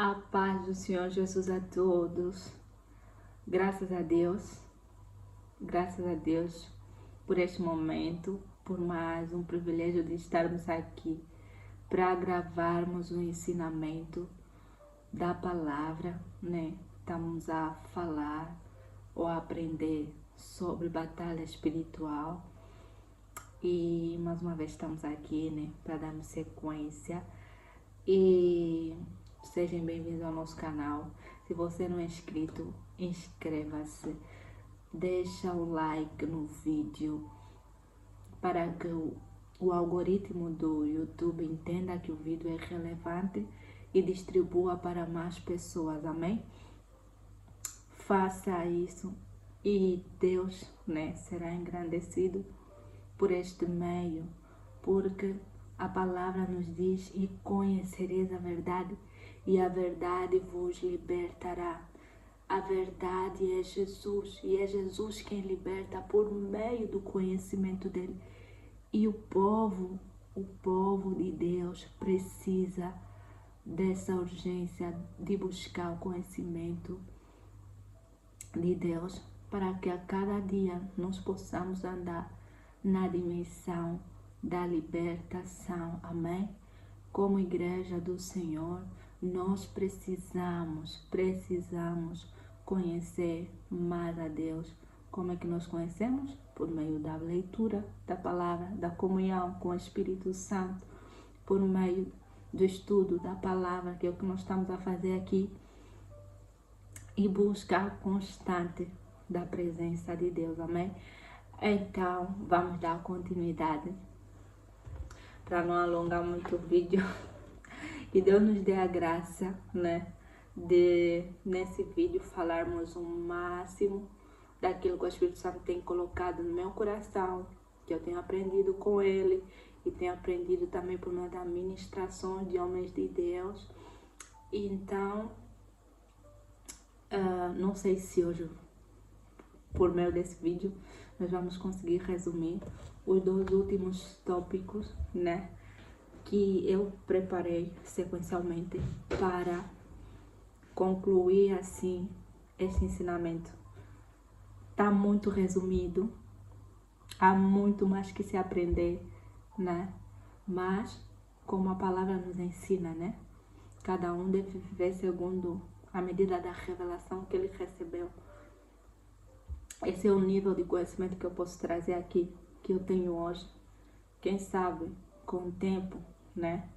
A paz do Senhor Jesus a todos. Graças a Deus por este momento, por mais um privilégio de estarmos aqui para gravarmos o ensinamento da palavra, né? Estamos a falar ou a aprender sobre batalha espiritual e mais uma vez estamos aqui, né, para darmos sequência. E sejam bem-vindos ao nosso canal. Se você não é inscrito, inscreva-se. Deixa o like no vídeo para que o algoritmo do YouTube entenda que o vídeo é relevante e distribua para mais pessoas, amém? Faça isso e Deus, né, será engrandecido por este meio, porque a palavra nos diz: e conhecereis a verdade, e a verdade vos libertará. A verdade é Jesus, e é Jesus quem liberta por meio do conhecimento dele. E o povo de Deus precisa dessa urgência de buscar o conhecimento de Deus, para que a cada dia nós possamos andar na dimensão da libertação, amém? Como igreja do Senhor, nós precisamos conhecer mais a Deus. Como é que nós conhecemos? Por meio da leitura da palavra, da comunhão com o Espírito Santo, por meio do estudo da palavra, que é o que nós estamos a fazer aqui, e busca constante da presença de Deus, amém? Então, vamos dar continuidade, para não alongar muito o vídeo. Que Deus nos dê a graça, né, de nesse vídeo falarmos o máximo daquilo que o Espírito Santo tem colocado no meu coração, que eu tenho aprendido com Ele e tenho aprendido também por meio da ministração de homens de Deus. Então, não sei se hoje, por meio desse vídeo, nós vamos conseguir resumir os dois últimos tópicos, né, que eu preparei sequencialmente para concluir assim este ensinamento. Está muito resumido, há muito mais que se aprender, né? Mas, como a palavra nos ensina, né? Cada um deve viver segundo a medida da revelação que ele recebeu. Esse é o nível de conhecimento que eu posso trazer aqui, que eu tenho hoje. Quem sabe, com o tempo, né,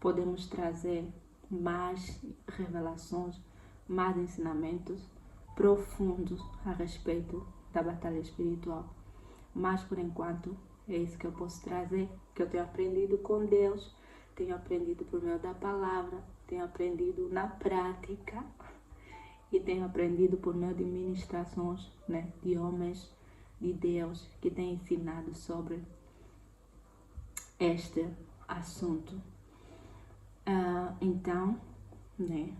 podemos trazer mais revelações, mais ensinamentos profundos a respeito da batalha espiritual. Mas, por enquanto, é isso que eu posso trazer, que eu tenho aprendido com Deus, tenho aprendido por meio da palavra, tenho aprendido na prática e tenho aprendido por meio de ministrações, né, de homens de Deus que têm ensinado sobre este assunto. Então, né,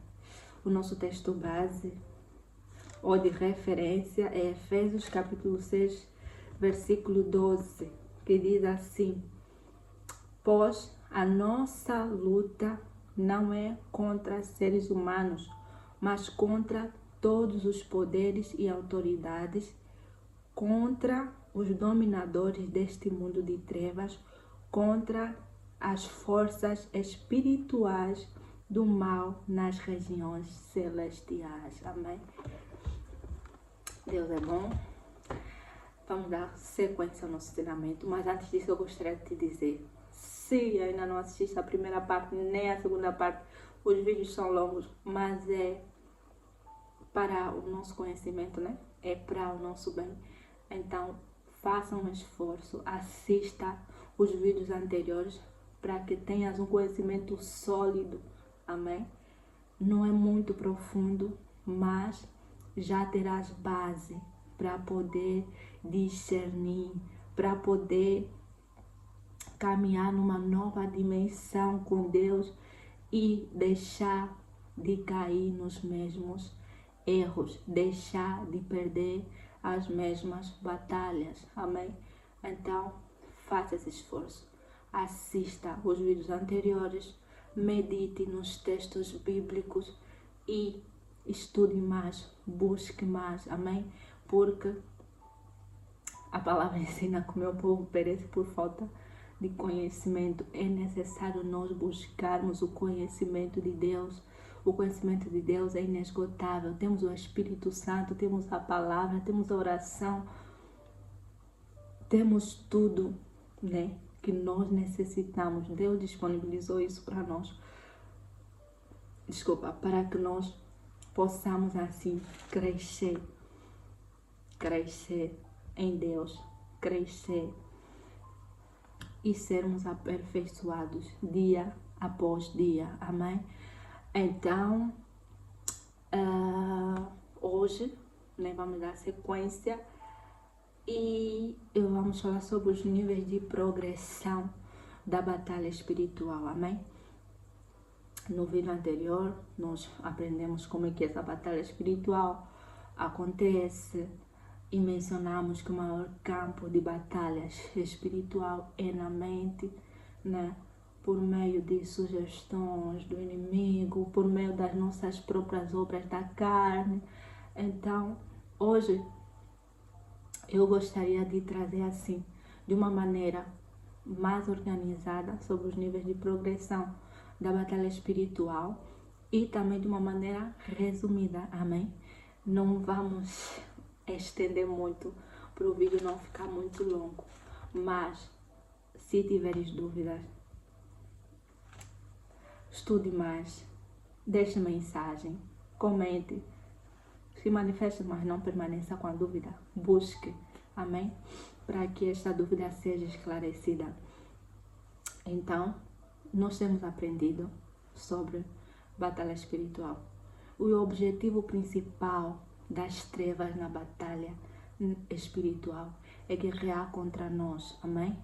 o nosso texto base ou de referência é Efésios capítulo 6, versículo 12, que diz assim: pois a nossa luta não é contra seres humanos, mas contra todos os poderes e autoridades, contra os dominadores deste mundo de trevas, contra as forças espirituais do mal nas regiões celestiais. Amém? Deus é bom. Vamos dar sequência ao nosso treinamento, mas antes disso eu gostaria de te dizer, se ainda não assististe a primeira parte nem a segunda parte, os vídeos são longos, mas é para o nosso conhecimento, né? É para o nosso bem. Então, faça um esforço, assista os vídeos anteriores para que tenhas um conhecimento sólido, amém? Não é muito profundo, mas já terás base para poder discernir, para poder caminhar numa nova dimensão com Deus e deixar de cair nos mesmos erros, deixar de perder as mesmas batalhas, amém? Então, faça esse esforço, assista os vídeos anteriores, medite nos textos bíblicos e estude mais, busque mais, amém? Porque a palavra ensina que o meu povo perece por falta de conhecimento. É necessário nós buscarmos o conhecimento de Deus. O conhecimento de Deus é inesgotável. Temos o Espírito Santo, temos a palavra, temos a oração, temos tudo, né, que nós necessitamos. Deus disponibilizou isso para nós. Para que nós possamos assim crescer em Deus, crescer e sermos aperfeiçoados dia após dia, amém? Então, hoje, né, vamos dar sequência e vamos falar sobre os níveis de progressão da batalha espiritual, amém? No vídeo anterior, nós aprendemos como é que essa batalha espiritual acontece e mencionamos que o maior campo de batalhas espiritual é na mente, né? Por meio de sugestões do inimigo, por meio das nossas próprias obras da carne. Então, hoje, eu gostaria de trazer assim, de uma maneira mais organizada, sobre os níveis de progressão da batalha espiritual e também de uma maneira resumida, amém? Não vamos estender muito para o vídeo não ficar muito longo, mas se tiveres dúvidas, estude mais, deixe mensagem, comente, se manifeste, mas não permaneça com a dúvida, busque, amém? Para que esta dúvida seja esclarecida. Então, nós temos aprendido sobre batalha espiritual. O objetivo principal das trevas na batalha espiritual é guerrear contra nós, amém?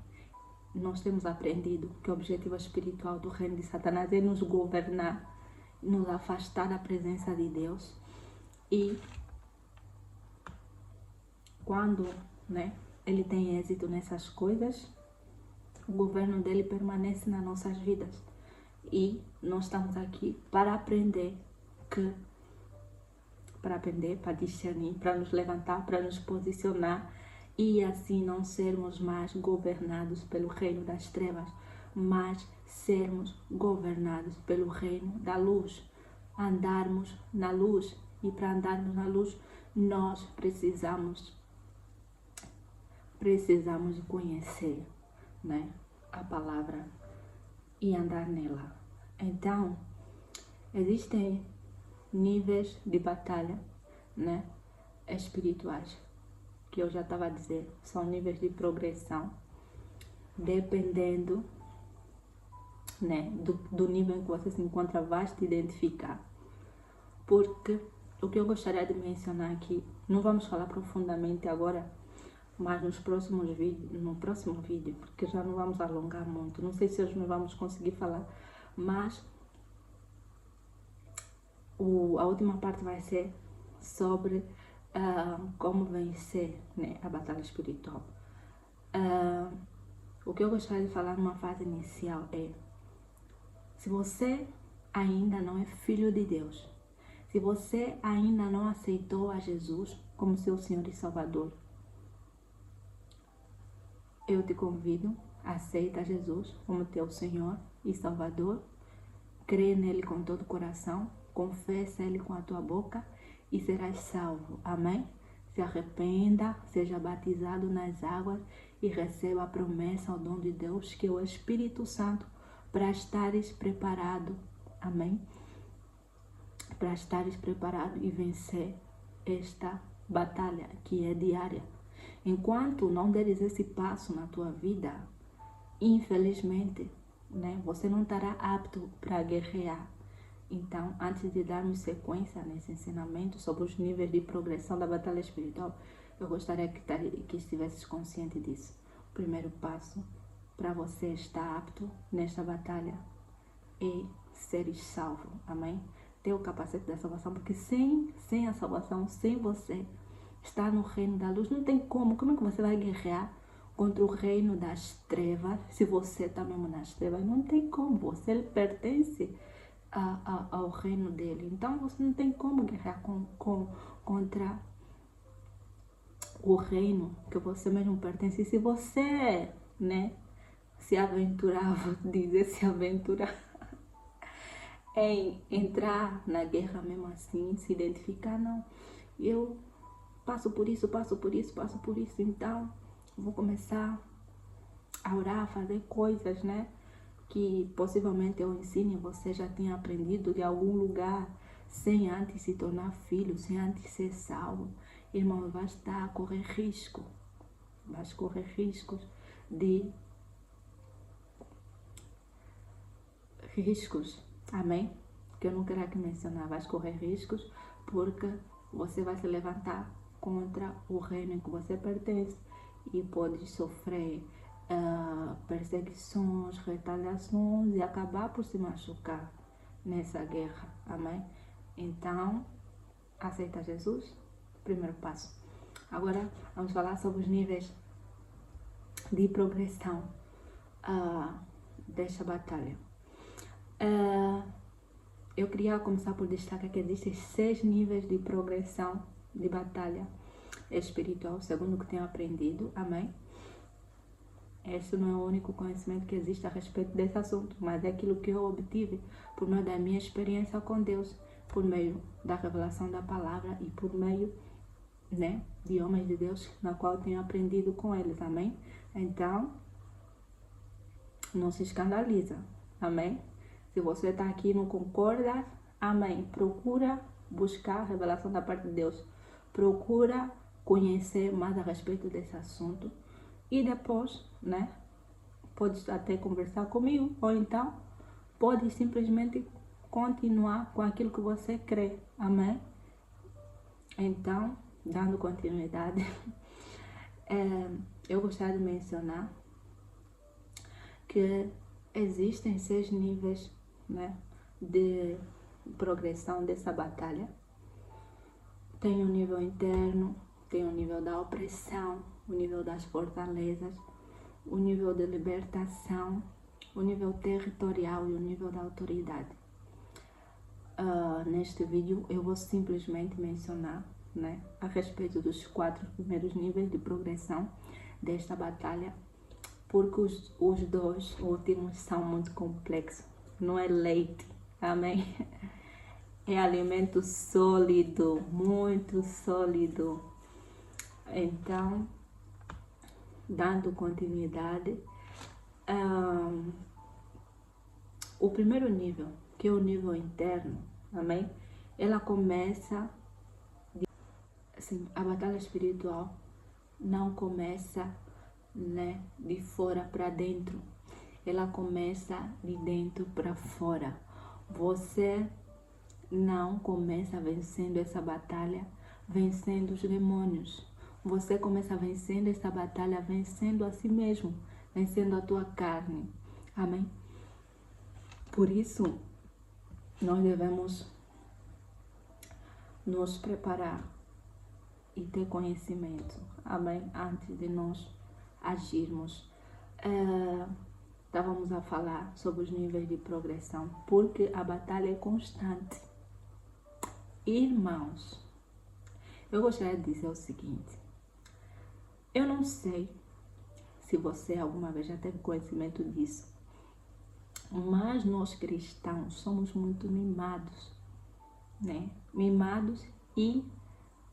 Nós temos aprendido que o objetivo espiritual do reino de Satanás é nos governar, nos afastar da presença de Deus. E quando, né, ele tem êxito nessas coisas, o governo dele permanece nas nossas vidas. E nós estamos aqui para aprender, para discernir, para nos levantar, para nos posicionar e assim não sermos mais governados pelo reino das trevas, mas sermos governados pelo reino da luz, andarmos na luz. E para andarmos na luz, nós precisamos de conhecer, né, a palavra e andar nela. Então, existem níveis de batalha, né, espirituais, que eu já estava a dizer, são níveis de progressão, dependendo, né, do nível em que você se encontra, vai te identificar. Porque o que eu gostaria de mencionar aqui, não vamos falar profundamente agora, mas no próximo vídeo, porque já não vamos alongar muito, não sei se hoje não vamos conseguir falar, mas a última parte vai ser sobre como vencer, né, a batalha espiritual. O que eu gostaria de falar numa fase inicial é: se você ainda não é filho de Deus, se você ainda não aceitou a Jesus como seu Senhor e Salvador, eu te convido, aceita Jesus como teu Senhor e Salvador, crê nele com todo o coração, confessa ele com a tua boca e serás salvo, amém? Se arrependa, seja batizado nas águas e receba a promessa, ao dom de Deus, que é o Espírito Santo, para estares preparado, amém? Para estares preparado e vencer esta batalha que é diária. Enquanto não deres esse passo na tua vida, infelizmente, né, você não estará apto para guerrear. Então, antes de darmos sequência nesse ensinamento sobre os níveis de progressão da batalha espiritual, eu gostaria que estivesses consciente disso. O primeiro passo para você estar apto nesta batalha é seres salvo, amém? Ter o capacete da salvação, porque sem a salvação, sem você estar no reino da luz, não tem como é que você vai guerrear contra o reino das trevas. Se você está mesmo nas trevas, não tem como, você pertence ao reino dele. Então você não tem como guerrear contra o reino que você mesmo pertence. E se você, né, se aventurar, vou dizer se aventurar, em entrar na guerra mesmo assim, se identificar, não, eu passo por isso, então vou começar a orar, a fazer coisas, né, que possivelmente eu ensine, você já tinha aprendido de algum lugar, sem antes se tornar filho, sem antes ser salvo. Irmão, vai estar a correr risco, vai correr riscos de riscos, amém? Que eu não quero aqui mencionar, vai correr riscos porque você vai se levantar contra o reino em que você pertence e pode sofrer perseguições, retaliações e acabar por se machucar nessa guerra, amém? Então, aceita Jesus, primeiro passo. Agora, vamos falar sobre os níveis de progressão desta batalha. Eu queria começar por destacar que existem 6 níveis de progressão de batalha espiritual, segundo o que tenho aprendido, amém? Esse não é o único conhecimento que existe a respeito desse assunto, mas é aquilo que eu obtive por meio da minha experiência com Deus, por meio da revelação da palavra e por meio, né, de homens de Deus, na qual eu tenho aprendido com eles, amém? Então, não se escandaliza, amém? Se você está aqui e não concorda, amém. Procura buscar a revelação da parte de Deus. Procura conhecer mais a respeito desse assunto. E depois, né, pode até conversar comigo. Ou então, pode simplesmente continuar com aquilo que você crê. Amém? Então, dando continuidade, eu gostaria de mencionar que existem 6 níveis, né, de progressão dessa batalha. Tem o nível interno, tem o nível da opressão, o nível das fortalezas, o nível de libertação, o nível territorial e o nível da autoridade. Neste vídeo eu vou simplesmente mencionar, né, a respeito dos 4 primeiros níveis de progressão desta batalha, porque os 2 últimos são muito complexos. Não é leite, amém? É alimento sólido, muito sólido. Então, dando continuidade, o primeiro nível, que é o nível interno, amém? Ela começa, assim, a batalha espiritual não começa, né, de fora para dentro. Ela começa de dentro para fora. Você não começa vencendo essa batalha vencendo os demônios. Você começa vencendo essa batalha vencendo a si mesmo, vencendo a tua carne. Amém? Por isso, nós devemos nos preparar e ter conhecimento. Amém? Antes de nós agirmos. Estávamos a falar sobre os níveis de progressão, porque a batalha é constante. Irmãos, eu gostaria de dizer o seguinte: eu não sei se você alguma vez já teve conhecimento disso, mas nós cristãos somos muito mimados, né? Mimados e,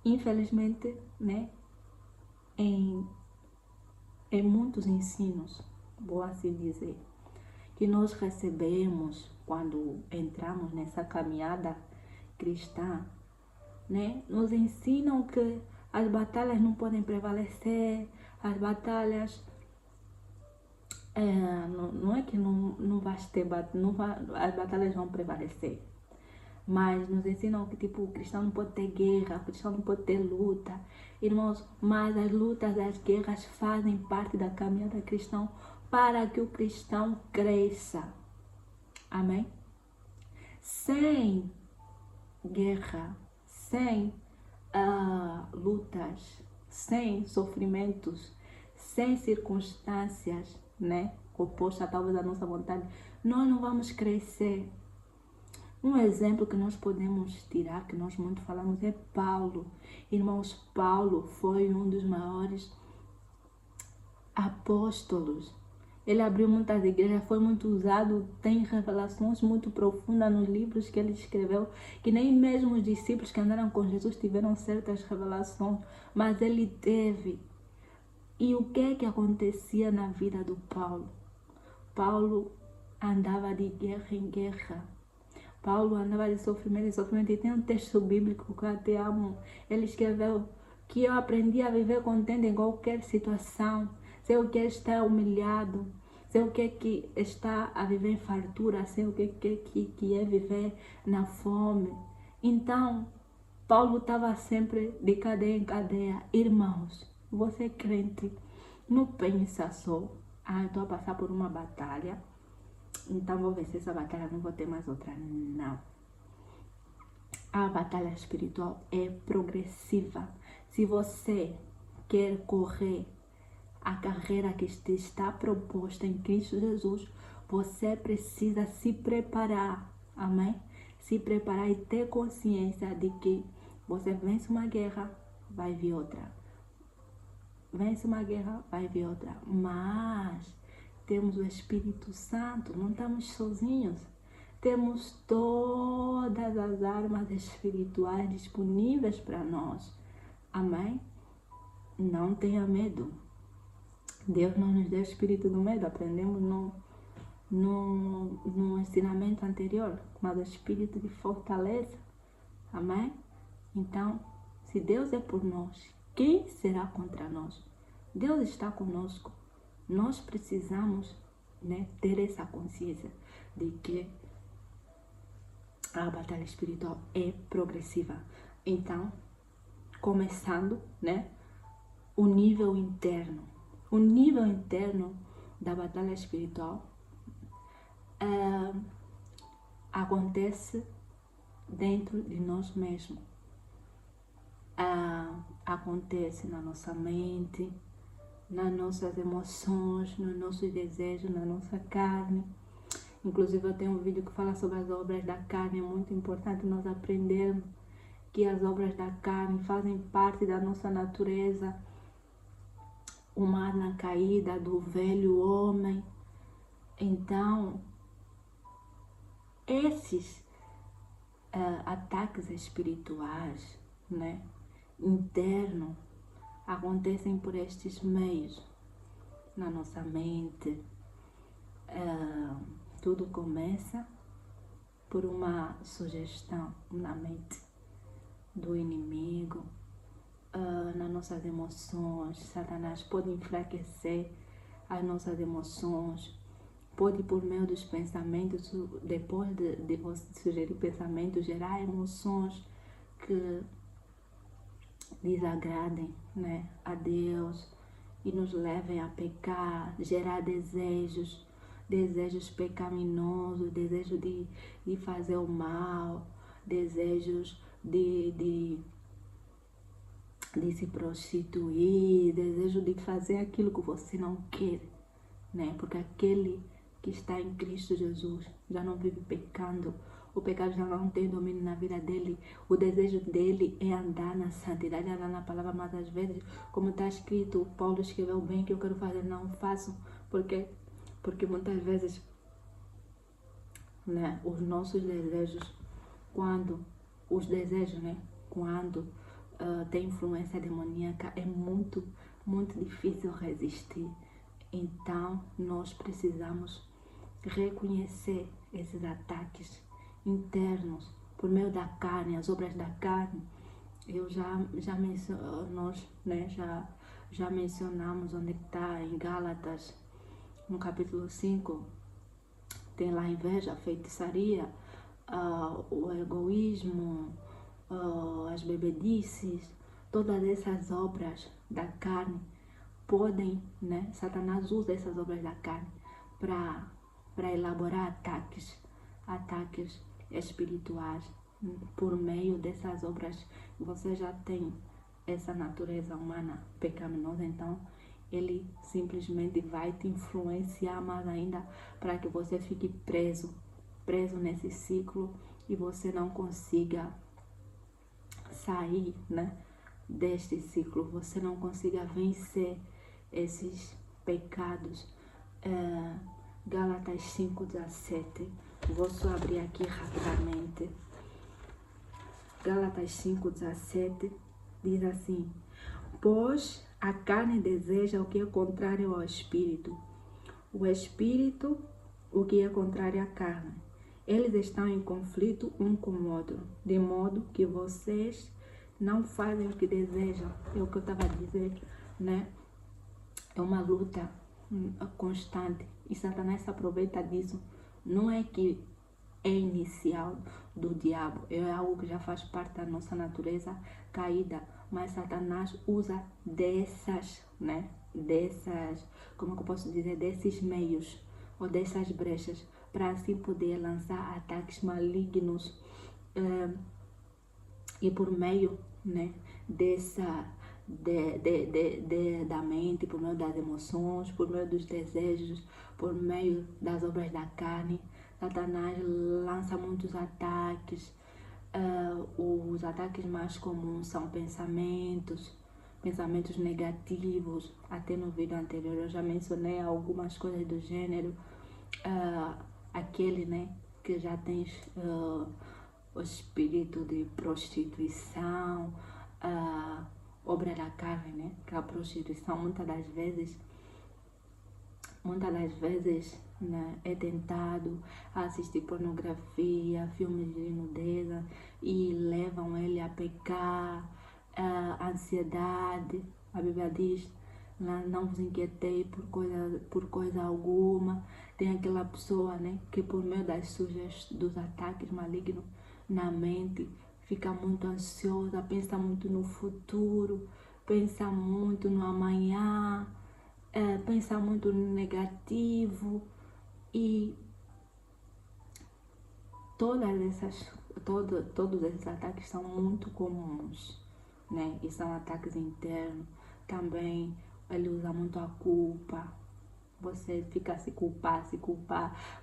infelizmente, né, em muitos ensinos, vou assim dizer, que nós recebemos quando entramos nessa caminhada cristã, né? Nos ensinam que as batalhas não podem prevalecer, as batalhas não é que não vai ter as batalhas vão prevalecer, mas nos ensinam que tipo o cristão não pode ter guerra, o cristão não pode ter luta, irmãos. Mas as lutas, as guerras fazem parte da caminhada cristã para que o cristão cresça, amém? Sem guerra, sem lutas, sem sofrimentos, sem circunstâncias, né, opostas talvez à nossa vontade, nós não vamos crescer. Um exemplo que nós podemos tirar, que nós muito falamos, é Paulo. Irmãos, Paulo foi um dos maiores apóstolos. Ele abriu muitas igrejas, foi muito usado, tem revelações muito profundas nos livros que ele escreveu, que nem mesmo os discípulos que andaram com Jesus tiveram certas revelações, mas ele teve. E o que é que acontecia na vida do Paulo? Paulo andava de guerra em guerra. Paulo andava de sofrimento em sofrimento. E tem um texto bíblico que eu até amo. Ele escreveu que eu aprendi a viver contente em qualquer situação. Sei o que é estar humilhado. Sei o que é que está a viver em fartura. Sei o que é viver na fome. Então, Paulo estava sempre de cadeia em cadeia. Irmãos, você crente, não pensa só, eu estou a passar por uma batalha, então vou vencer essa batalha, não vou ter mais outra. Não. A batalha espiritual é progressiva. Se você quer correr a carreira que te está proposta em Cristo Jesus, você precisa se preparar. Amém? Se preparar e ter consciência de que você vence uma guerra, vai vir outra. Vence uma guerra, vai vir outra. Mas temos o Espírito Santo, não estamos sozinhos. Temos todas as armas espirituais disponíveis para nós. Amém? Não tenha medo. Deus não nos deu espírito do medo. Aprendemos no ensinamento anterior, mas o espírito de fortaleza. Amém? Então, se Deus é por nós, quem será contra nós? Deus está conosco. Nós precisamos, né, ter essa consciência de que a batalha espiritual é progressiva. Então, começando, né, o nível interno. O nível interno da batalha espiritual acontece dentro de nós mesmos. Acontece na nossa mente, nas nossas emoções, nos nossos desejos, na nossa carne. Inclusive eu tenho um vídeo que fala sobre as obras da carne. É muito importante nós aprendermos que as obras da carne fazem parte da nossa natureza humana caída, do velho homem. Então, esses ataques espirituais, né, internos, acontecem por estes meios, na nossa mente. Tudo começa por uma sugestão na mente do inimigo, nas nossas emoções. Satanás pode enfraquecer as nossas emoções, pode, por meio dos pensamentos, depois de você sugerir pensamentos, gerar emoções que desagradem, né, a Deus e nos levem a pecar, gerar desejos pecaminosos, desejo de fazer o mal, desejos de se prostituir, desejo de fazer aquilo que você não quer, né? Porque aquele que está em Cristo Jesus já não vive pecando. O pecado já não tem domínio na vida dele. O desejo dele é andar na santidade, andar na palavra. Mas às vezes, como está escrito, Paulo escreveu bem, que eu quero fazer, não faço. Porque muitas vezes, né, os nossos desejos, quando tem influência demoníaca, é muito, muito difícil resistir. Então, nós precisamos reconhecer esses ataques internos por meio da carne, as obras da carne. Nós, né, já mencionamos onde está em Gálatas, no capítulo 5, tem lá a inveja, a feitiçaria, o egoísmo, as bebedices. Todas essas obras da carne podem, né, Satanás usa essas obras da carne para elaborar ataques espirituais. Por meio dessas obras, você já tem essa natureza humana pecaminosa, então ele simplesmente vai te influenciar mais ainda para que você fique preso nesse ciclo e você não consiga sair, né, deste ciclo, você não consiga vencer esses pecados. Gálatas 5:17, vou só abrir aqui rapidamente. Gálatas 5:17 diz assim: pois a carne deseja o que é contrário ao espírito, o espírito o que é contrário à carne. Eles estão em conflito um com o outro, de modo que vocês não fazem o que desejam. É o que eu estava a dizer, né? É uma luta constante e Satanás se aproveita disso. Não é que é inicial do diabo, é algo que já faz parte da nossa natureza caída, mas Satanás usa dessas, né? Como que eu posso dizer, desses meios ou dessas brechas para assim poder lançar ataques malignos e por meio, né, da mente, por meio das emoções, por meio dos desejos, por meio das obras da carne, Satanás lança muitos ataques. Os ataques mais comuns são pensamentos negativos. Até no vídeo anterior eu já mencionei algumas coisas do gênero. Aquele, né, que já tens o espírito de prostituição, obra da carne, né, que a prostituição muitas das vezes, né, é tentado a assistir pornografia, filmes de nudez e levam ele a pecar, ansiedade. A Bíblia diz: não vos inquietei por coisa alguma. Tem aquela pessoa, né, que por meio dos ataques malignos na mente fica muito ansiosa, pensa muito no futuro, pensa muito no amanhã, pensa muito no negativo e todos esses ataques são muito comuns, né? E são ataques internos. Também ele usa muito a culpa. Você fica a se culpar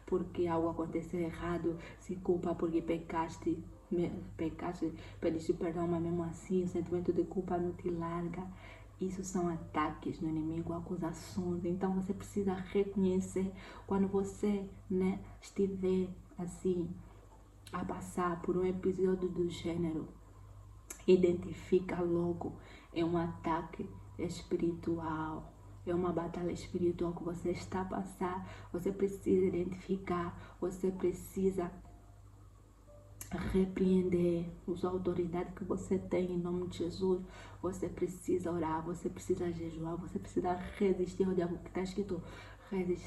porque algo aconteceu errado, se culpa porque pecaste, pediste perdão, mas mesmo assim o sentimento de culpa não te larga. Isso são ataques do inimigo, acusações. Então você precisa reconhecer quando você, né, estiver assim a passar por um episódio do gênero. Identifica logo, é um ataque espiritual, é uma batalha espiritual que você está a passar. Você precisa identificar, você precisa repreender as autoridades que você tem em nome de Jesus. Você precisa orar, você precisa jejuar, você precisa resistir ao diabo, que está escrito: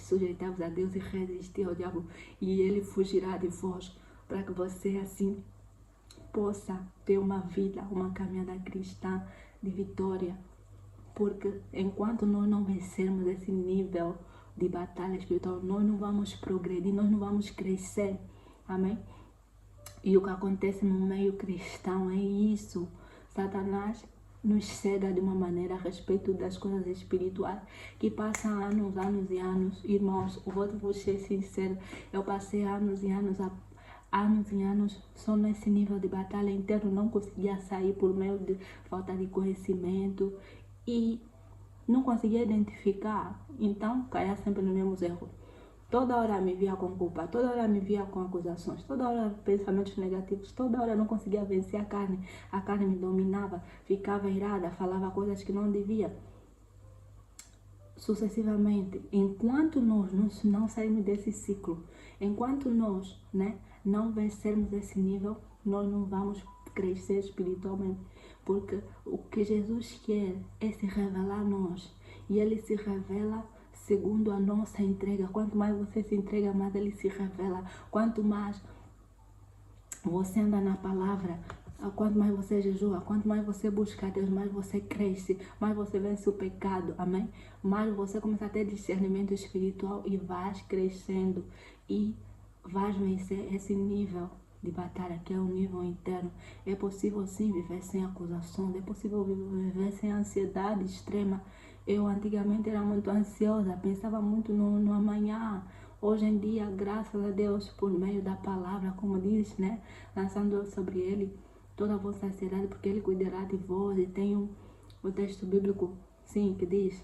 sujeitai-vos a Deus e resistir ao diabo, e ele fugirá de vós, para que você assim possa ter uma vida, uma caminhada cristã de vitória. Porque enquanto nós não vencermos esse nível de batalha espiritual, nós não vamos progredir, nós não vamos crescer. Amém? E o que acontece no meio cristão é isso. Satanás nos cega de uma maneira a respeito das coisas espirituais, que passam anos e anos. Irmãos, vou ser sincero, eu passei anos e anos só nesse nível de batalha interna, não conseguia sair por meio de falta de conhecimento e não conseguia identificar, então caía sempre nos mesmos erros. Toda hora me via com culpa, toda hora me via com acusações, toda hora pensamentos negativos, toda hora não conseguia vencer a carne me dominava, ficava irada, falava coisas que não devia. Sucessivamente, enquanto nós não sairmos desse ciclo, enquanto nós, né, não vencermos esse nível, nós não vamos crescer espiritualmente, porque o que Jesus quer é se revelar a nós, e Ele se revela segundo a nossa entrega. Quanto mais você se entrega, mais Ele se revela. Quanto mais você anda na palavra, quanto mais você jejua, quanto mais você busca a Deus, mais você cresce, mais você vence o pecado, amém? Mais você começa a ter discernimento espiritual e vais crescendo e vais vencer esse nível de batalha, que é o nível interno. É possível sim viver sem acusações, é possível viver sem ansiedade extrema, Eu antigamente era muito ansiosa, pensava muito no amanhã. Hoje em dia, graças a Deus, por meio da palavra, como diz, né? Lançando sobre ele toda a vossa ansiedade, porque ele cuidará de vós. E tem o texto bíblico, sim, que diz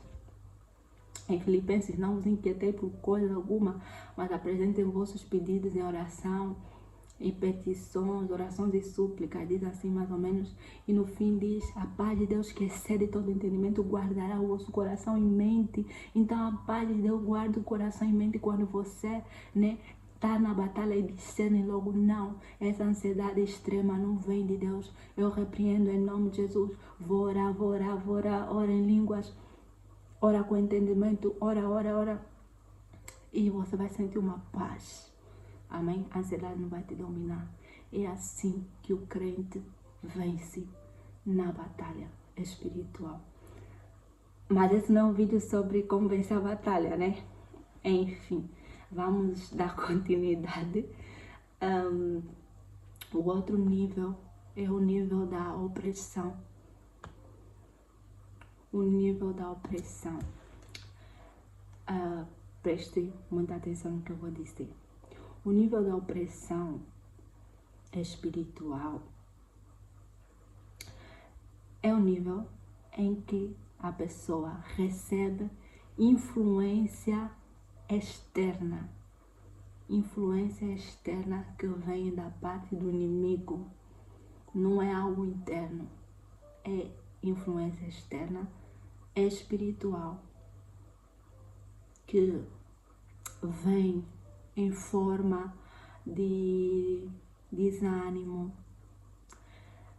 em Filipenses: não vos inquietei por coisa alguma, mas apresentem vossos pedidos em oração, em petições, orações e súplicas, diz assim mais ou menos. E no fim diz: a paz de Deus, que excede todo entendimento, guardará o vosso coração e mente. Então a paz de Deus guarda o coração e mente quando você, né, tá na batalha e discerne logo: não, essa ansiedade extrema não vem de Deus. Eu repreendo em nome de Jesus. Vou orar, vou orar, vou orar, ora em línguas, ora com entendimento, ora. E você vai sentir uma paz. Amém? A ansiedade não vai te dominar. É assim que o crente vence na batalha espiritual. Mas esse não é um vídeo sobre como vencer a batalha, né? Enfim, vamos dar continuidade. O outro nível é o nível da opressão. O nível da opressão. Preste muita atenção no que eu vou dizer. O nível da opressão espiritual é o nível em que a pessoa recebe influência externa. Influência externa que vem da parte do inimigo. Não é algo interno. É influência externa espiritual que vem em forma de desânimo.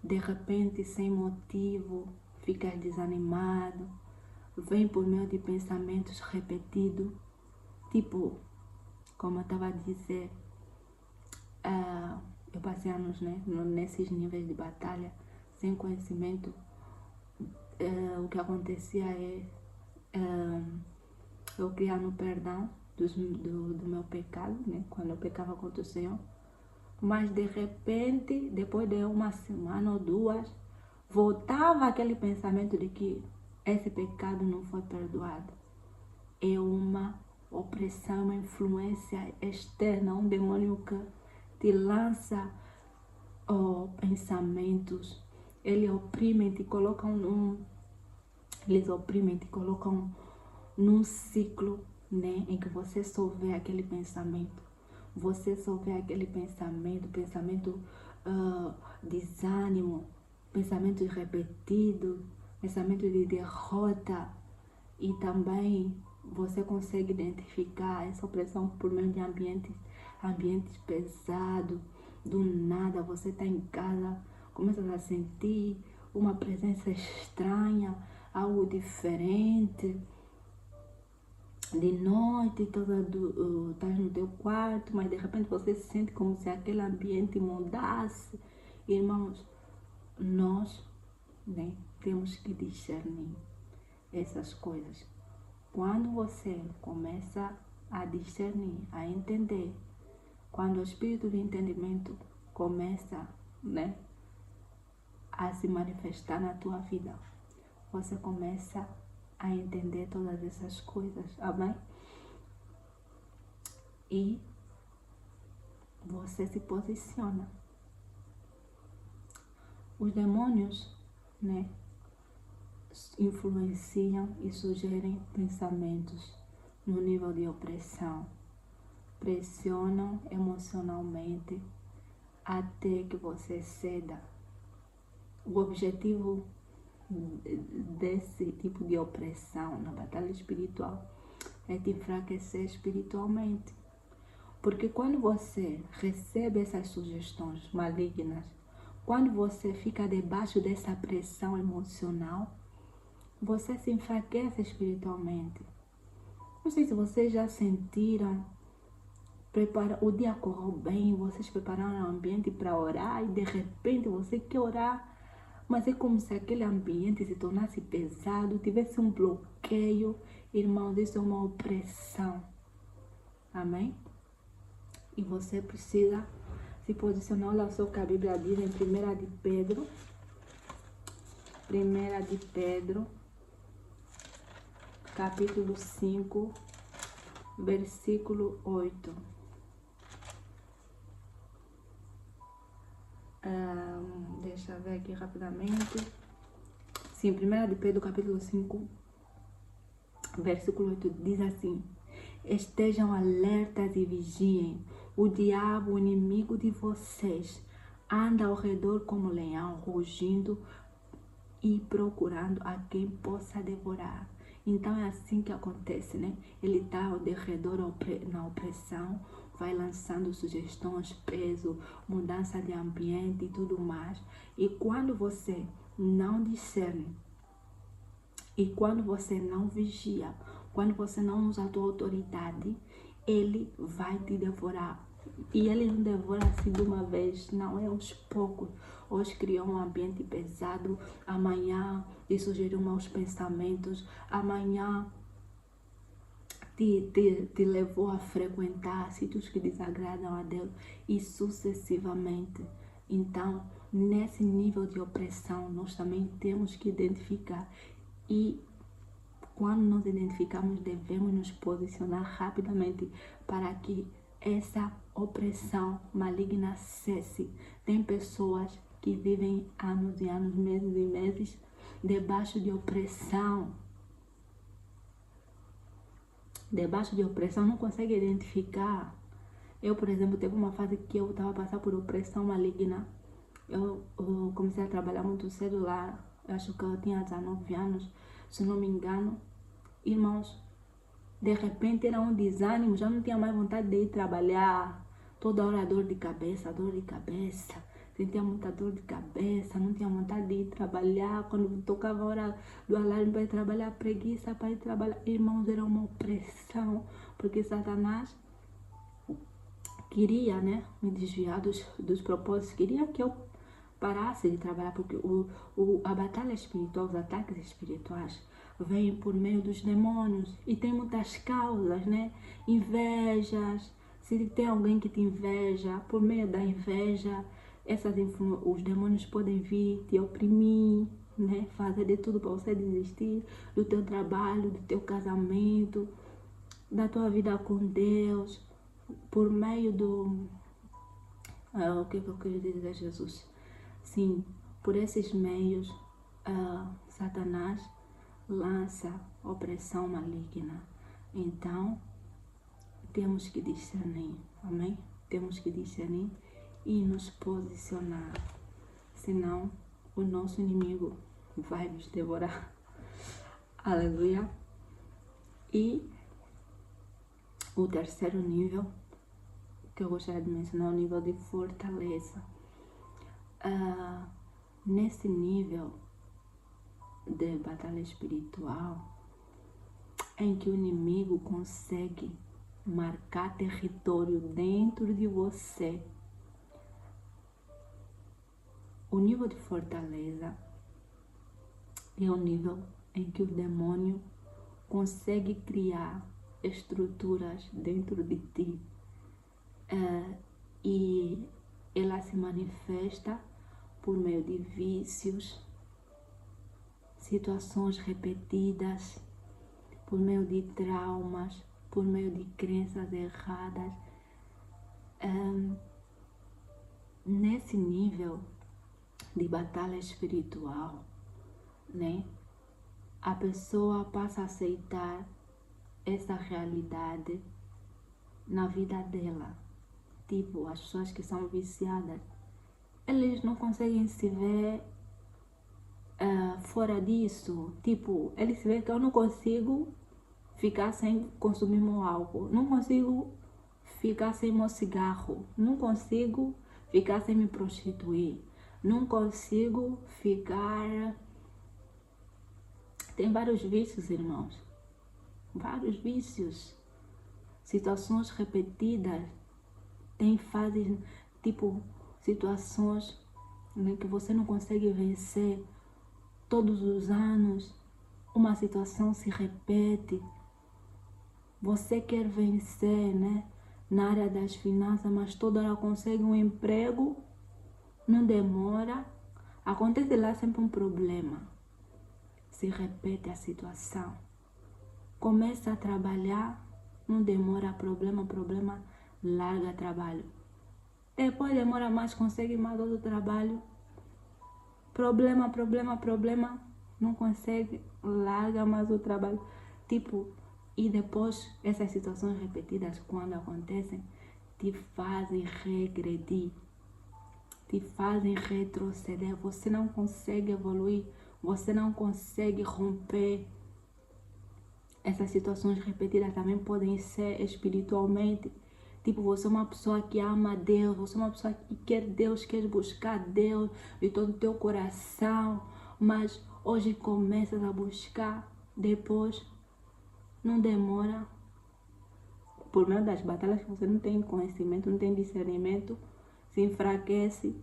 De repente, sem motivo, fica desanimado. Vem por meio de pensamentos repetidos. Tipo, como eu estava a dizer, eu passei anos, né, nesses níveis de batalha, sem conhecimento. O que acontecia é eu criar no perdão do meu pecado, né, quando eu pecava contra o Senhor. Mas de repente, depois de uma semana ou duas, voltava aquele pensamento de que esse pecado não foi perdoado. É uma opressão, uma influência externa, um demônio que te lança pensamentos. Eles oprimem, te colocam num ciclo, né, em que você só vê aquele pensamento. Você só vê aquele pensamento desânimo, pensamento repetido, pensamento de derrota. E também você consegue identificar essa opressão por meio de ambientes pesados. Do nada você está em casa, começa a sentir uma presença estranha, algo diferente. De noite, estás no teu quarto, mas de repente você se sente como se aquele ambiente mudasse. Irmãos, nós, né, temos que discernir essas coisas. Quando você começa a discernir, a entender, quando o espírito de entendimento começa, né, a se manifestar na tua vida, você começa a entender todas essas coisas, amém? E você se posiciona. Os demônios, né, influenciam e sugerem pensamentos no nível de opressão, pressionam emocionalmente até que você ceda. O objetivo desse tipo de opressão na batalha espiritual é te enfraquecer espiritualmente. Porque quando você recebe essas sugestões malignas, quando você fica debaixo dessa pressão emocional, você se enfraquece espiritualmente. Não sei se vocês já sentiram, o dia correu bem, vocês prepararam o ambiente para orar e de repente você quer orar, mas é como se aquele ambiente se tornasse pesado, tivesse um bloqueio. Irmãos, isso é uma opressão. Amém? E você precisa se posicionar. Olha só o que a Bíblia diz em 1 de Pedro. 1 de Pedro, capítulo 5, versículo 8. Deixa eu ver aqui rapidamente. Sim, 1 de Pedro, capítulo 5, versículo 8, diz assim: estejam alertas e vigiem. O diabo, o inimigo de vocês, anda ao redor como leão, rugindo e procurando a quem possa devorar. Então é assim que acontece, né? Ele está ao redor na opressão, vai lançando sugestões, peso, mudança de ambiente e tudo mais. E quando você não discerne, e quando você não vigia, quando você não usa a tua autoridade, ele vai te devorar. E ele não devora assim de uma vez, não, é aos poucos. Hoje criou um ambiente pesado, amanhã te sugeriu maus pensamentos, amanhã te levou a frequentar sítios que desagradam a Deus e sucessivamente. Então, nesse nível de opressão, nós também temos que identificar. E quando nos identificamos, devemos nos posicionar rapidamente para que essa opressão maligna cesse. Tem pessoas que vivem anos e anos, meses e meses, debaixo de opressão. Não consegue identificar. Eu, por exemplo, teve uma fase que eu estava passando por opressão maligna. Eu comecei a trabalhar muito cedo lá. Eu acho que eu tinha 19 anos, se não me engano. Irmãos, de repente era um desânimo, já não tinha mais vontade de ir trabalhar. Toda hora dor de cabeça. Sentia muita dor de cabeça, não tinha vontade de ir trabalhar. Quando tocava a hora do alarme para ir trabalhar, preguiça para ir trabalhar. Irmãos, era uma opressão, porque Satanás queria, né, me desviar dos propósitos, queria que eu parasse de trabalhar, porque a batalha espiritual, os ataques espirituais vêm por meio dos demônios e tem muitas causas, né? Invejas, se tem alguém que te inveja, por meio da inveja, os demônios podem vir te oprimir, né? Fazer de tudo para você desistir do teu trabalho, do teu casamento, da tua vida com Deus, por meio do... o que eu quero dizer, Jesus? Sim, por esses meios, Satanás lança opressão maligna. Então, temos que discernir, amém? Temos que discernir e nos posicionar, senão o nosso inimigo vai nos devorar. Aleluia. E o terceiro nível que eu gostaria de mencionar é o nível de fortaleza. Nesse nível de batalha espiritual, em que o inimigo consegue marcar território dentro de você, o nível de fortaleza é o nível em que o demônio consegue criar estruturas dentro de ti, e ela se manifesta por meio de vícios, situações repetidas, por meio de traumas, por meio de crenças erradas. Nesse nível de batalha espiritual, né, a pessoa passa a aceitar essa realidade na vida dela. Tipo, as pessoas que são viciadas, eles não conseguem se ver fora disso. Tipo, eles se veem que eu não consigo ficar sem consumir meu álcool, não consigo ficar sem meu cigarro, não consigo ficar sem me prostituir, não consigo ficar... Tem vários vícios, irmãos, vários vícios, situações repetidas. Tem fases, tipo, situações, né, que você não consegue vencer. Todos os anos uma situação se repete. Você quer vencer, né, na área das finanças, mas toda hora consegue um emprego, não demora, acontece lá sempre um problema. Se repete a situação. Começa a trabalhar, não demora, problema, larga trabalho. Depois demora mais, consegue mais outro trabalho. Problema, não consegue, larga mais o trabalho. Tipo, e depois essas situações repetidas, quando acontecem, te fazem regredir, te fazem retroceder. Você não consegue evoluir, você não consegue romper. Essas situações repetidas também podem ser espiritualmente. Tipo, você é uma pessoa que ama Deus, você é uma pessoa que quer Deus, quer buscar Deus de todo o teu coração, mas hoje começas a buscar, depois não demora, por meio das batalhas que você não tem conhecimento, não tem discernimento, se enfraquece.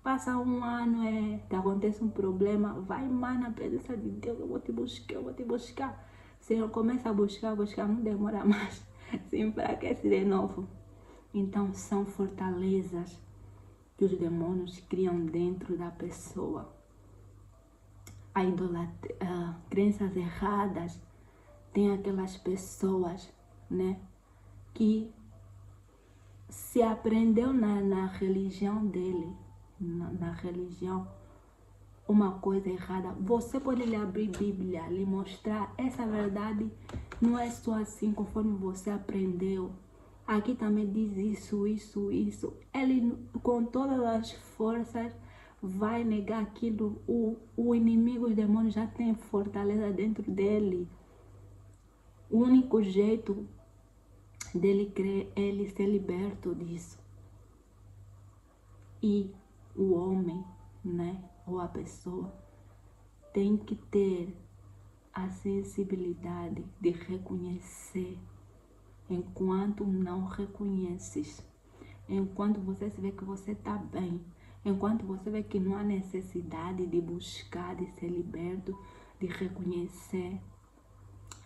Passa um ano, te acontece um problema, vai mais na presença de Deus, eu vou te buscar. Senhor, começa a buscar, não demora mais, se enfraquece de novo. Então, são fortalezas que os demônios criam dentro da pessoa. A idolatria, crenças erradas, tem aquelas pessoas, né, que se aprendeu na religião dele, na religião, uma coisa errada. Você pode lhe abrir Bíblia, lhe mostrar essa verdade. Não é só assim conforme você aprendeu. Aqui também diz isso. Ele, com todas as forças, vai negar aquilo. O inimigo, os demônios já tem fortaleza dentro dele. O único jeito dele crer é ele ser liberto disso. E o homem, né, ou a pessoa, tem que ter a sensibilidade de reconhecer. Enquanto não reconheces, enquanto você se vê que você está bem, enquanto você vê que não há necessidade de buscar, de ser liberto, de reconhecer,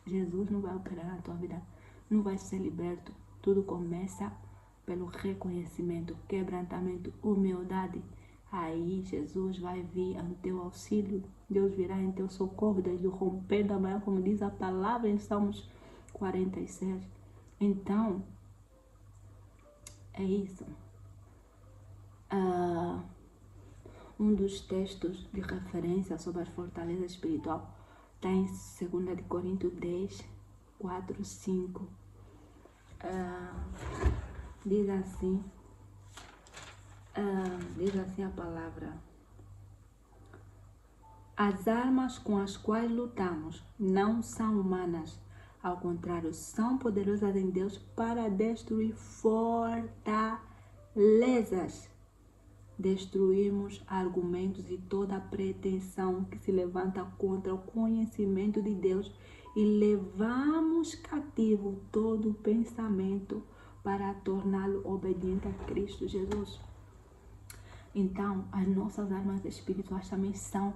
Jesus não vai operar na tua vida, não vai ser liberto. Tudo começa pelo reconhecimento, quebrantamento, humildade. Aí Jesus vai vir ao teu auxílio, Deus virá em teu socorro desde o romper da manhã, como diz a palavra em Salmos 46. Então, é isso. Um dos textos de referência sobre as fortalezas espirituais está em 2 Coríntios 10, 4, 5. Diz assim a palavra: as armas com as quais lutamos não são humanas, ao contrário, são poderosas em Deus para destruir fortalezas. Destruímos argumentos e toda pretensão que se levanta contra o conhecimento de Deus e levamos cativo todo pensamento para torná-lo obediente a Cristo Jesus. Então, as nossas armas espirituais também são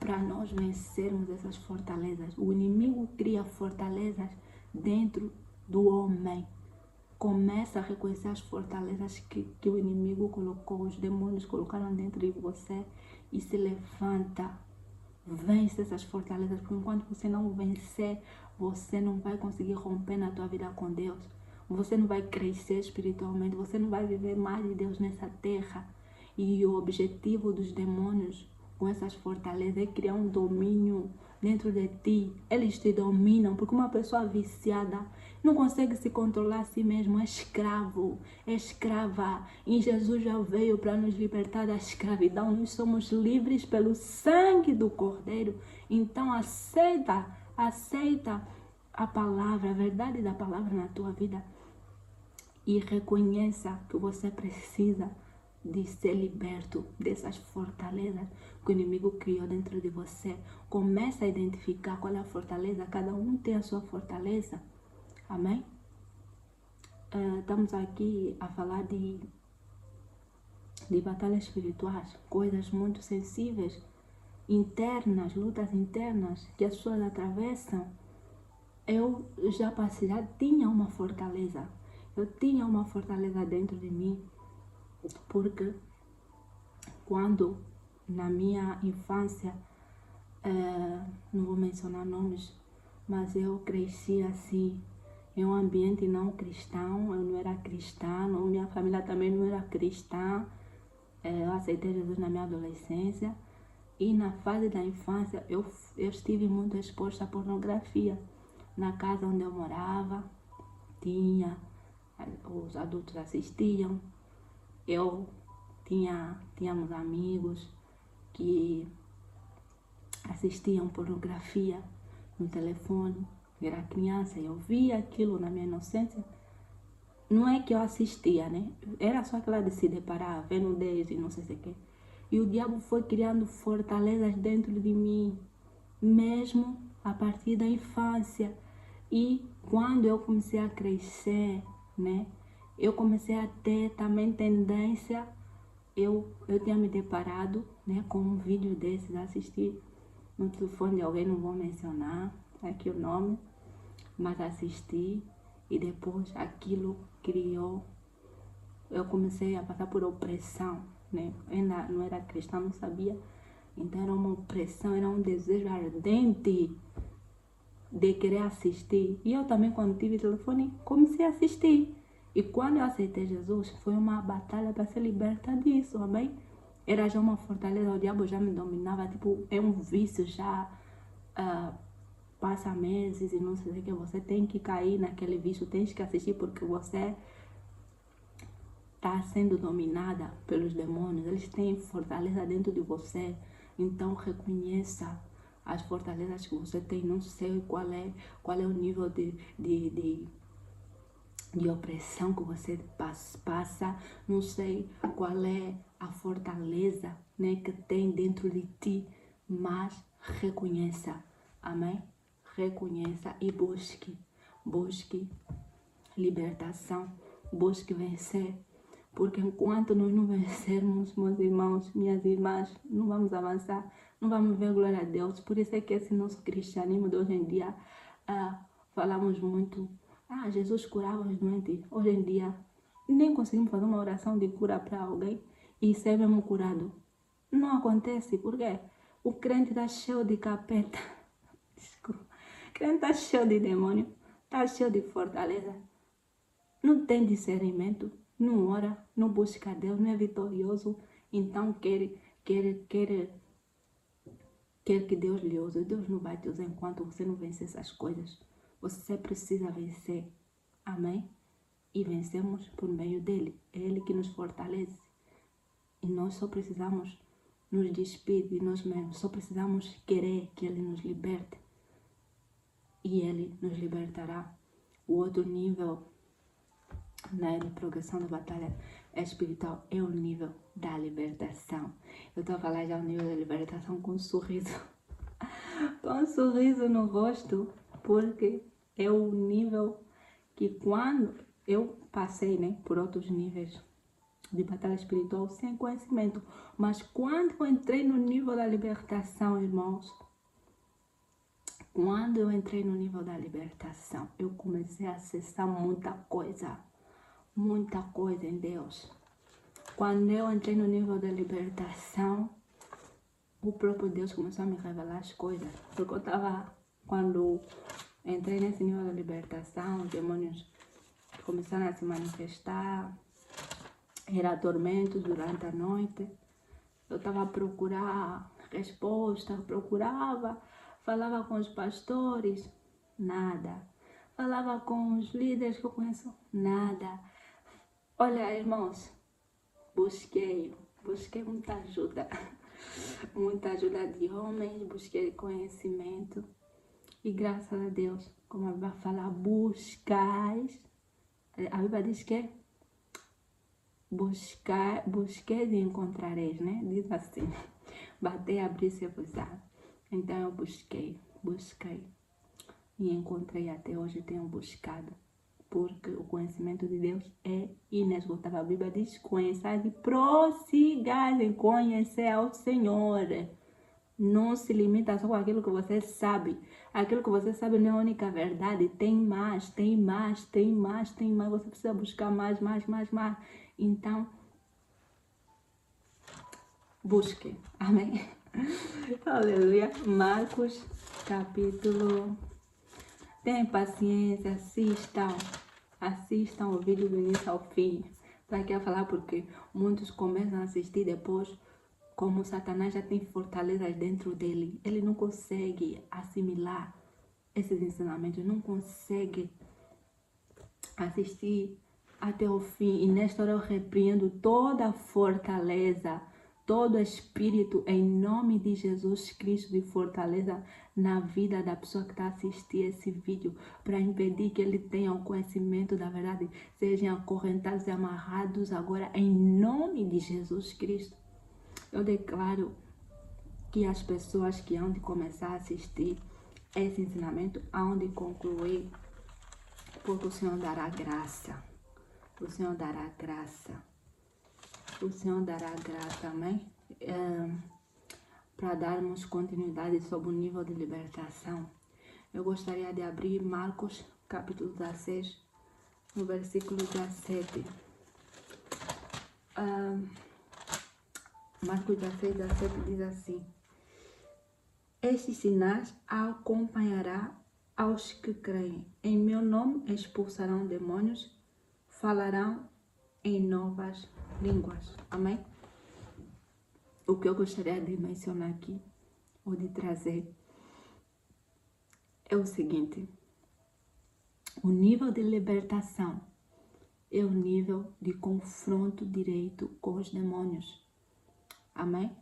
para nós vencermos essas fortalezas. O inimigo cria fortalezas dentro do homem. Começa a reconhecer as fortalezas que o inimigo colocou, os demônios colocaram dentro de você e se levanta. Vence essas fortalezas, porque enquanto você não vencer, você não vai conseguir romper na tua vida com Deus. Você não vai crescer espiritualmente, você não vai viver mais de Deus nessa terra. E o objetivo dos demônios com essas fortalezas é criar um domínio dentro de ti. Eles te dominam, porque uma pessoa viciada não consegue se controlar a si mesmo, é escravo, é escrava. E Jesus já veio para nos libertar da escravidão. Nós somos livres pelo sangue do Cordeiro. Então aceita a palavra, a verdade da palavra na tua vida e reconheça que você precisa de ser liberto dessas fortalezas que o inimigo criou dentro de você. Começa a identificar qual é a fortaleza. Cada um tem a sua fortaleza. Amém? Estamos aqui a falar de batalhas espirituais, coisas muito sensíveis, internas, lutas internas que as pessoas atravessam. Eu já passei, já tinha uma fortaleza. Eu tinha uma fortaleza dentro de mim, porque quando na minha infância, não vou mencionar nomes, mas eu cresci assim, em um ambiente não cristão. Eu não era cristã, minha família também não era cristã. Eu aceitei Jesus na minha adolescência. E na fase da infância, eu estive muito exposta à pornografia. Na casa onde eu morava, os adultos assistiam. Tínhamos amigos que assistiam pornografia no telefone. Eu era criança e eu via aquilo na minha inocência. Não é que eu assistia, né? Era só aquela de se deparar, ver nudez e não sei o que. E o diabo foi criando fortalezas dentro de mim, mesmo a partir da infância. E quando eu comecei a crescer, né? Eu comecei a ter também tendência. Eu tinha me deparado, né, com um vídeo desses, assistir no telefone de alguém, não vou mencionar aqui o nome, mas assisti e depois aquilo criou. Eu comecei a passar por opressão, né? Ainda não era cristã, não sabia. Então era uma opressão, era um desejo ardente de querer assistir. E eu também, quando tive telefone, comecei a assistir. E quando eu aceitei Jesus, foi uma batalha para ser liberta disso, amém? Era já uma fortaleza, o diabo já me dominava, tipo, é um vício já. Passa meses e não sei o que, você tem que cair naquele vício, tens que assistir porque você está sendo dominada pelos demônios, eles têm fortaleza dentro de você, então reconheça as fortalezas que você tem. Não sei qual é o nível de opressão que você passa, não sei qual é a fortaleza, né, que tem dentro de ti, mas reconheça, amém? Reconheça e busque libertação, busque vencer, porque enquanto nós não vencermos, meus irmãos, minhas irmãs, não vamos avançar, não vamos ver glória a Deus. Por isso é que esse nosso cristianismo de hoje em dia, falamos muito, Jesus curava os doentes. Hoje em dia, nem conseguimos fazer uma oração de cura para alguém e ser mesmo curado. Não acontece, porque o crente está cheio de capeta. Desculpa. O crente está cheio de demônio, está cheio de fortaleza. Não tem discernimento, não ora, não busca Deus, não é vitorioso. Então quer que Deus lhe use. Deus não vai te usar enquanto você não vencer essas coisas. Você precisa vencer. Amém? E vencemos por meio dele. É ele que nos fortalece. E nós só precisamos nos despir de nós mesmos. Só precisamos querer que ele nos liberte. E ele nos libertará. O outro nível, né, de progressão da batalha espiritual é o nível da libertação. Eu estou a falar já o nível da libertação com um sorriso. Com um sorriso no rosto, porque é o nível que quando eu passei, né, por outros níveis de batalha espiritual sem conhecimento, mas quando eu entrei no nível da libertação, irmãos, quando eu entrei no nível da libertação, eu comecei a acessar muita coisa em Deus. Quando eu entrei no nível da libertação, o próprio Deus começou a me revelar as coisas. Porque quando entrei nesse nível da libertação, os demônios começaram a se manifestar, era tormento durante a noite. Eu estava a procurar resposta, falava com os pastores, nada. Falava com os líderes que eu conheço, nada. Olha, irmãos, busquei muita ajuda de homens, busquei conhecimento e graças a Deus, como a Bíblia fala, buscais, a Bíblia diz que busqueis e encontrareis, né? Diz assim, batei, abri-se vos dá. Então eu busquei e encontrei, até hoje tenho buscado. Porque o conhecimento de Deus é inesgotável. A Bíblia diz: conheçais e prossigais em conhecer ao Senhor. Não se limita só com aquilo que você sabe. Aquilo que você sabe não é a única verdade. Tem mais. Você precisa buscar mais. Então, busque. Amém? Aleluia. Marcos, capítulo Tenham paciência, assistam o vídeo do início ao fim. Estou aqui a falar porque muitos começam a assistir depois, como Satanás já tem fortalezas dentro dele, ele não consegue assimilar esses ensinamentos, não consegue assistir até o fim. E nesta hora eu repreendo toda a fortaleza, todo espírito em nome de Jesus Cristo de fortaleza na vida da pessoa que está assistindo esse vídeo, para impedir que ele tenha o conhecimento da verdade, sejam acorrentados e amarrados agora em nome de Jesus Cristo. Eu declaro que as pessoas que hão de começar a assistir esse ensinamento hão de concluir, porque o Senhor dará graça. O Senhor dará graça. O Senhor dará graça, amém? Para darmos continuidade sobre o nível de libertação, eu gostaria de abrir Marcos, capítulo 16, no versículo 17. Marcos 16, 17 diz assim: estes sinais acompanhará aos que creem. Em meu nome expulsarão demônios, falarão em novas línguas. Amém? O que eu gostaria de mencionar aqui, ou de trazer, é o seguinte: o nível de libertação é o nível de confronto direto com os demônios. Amém?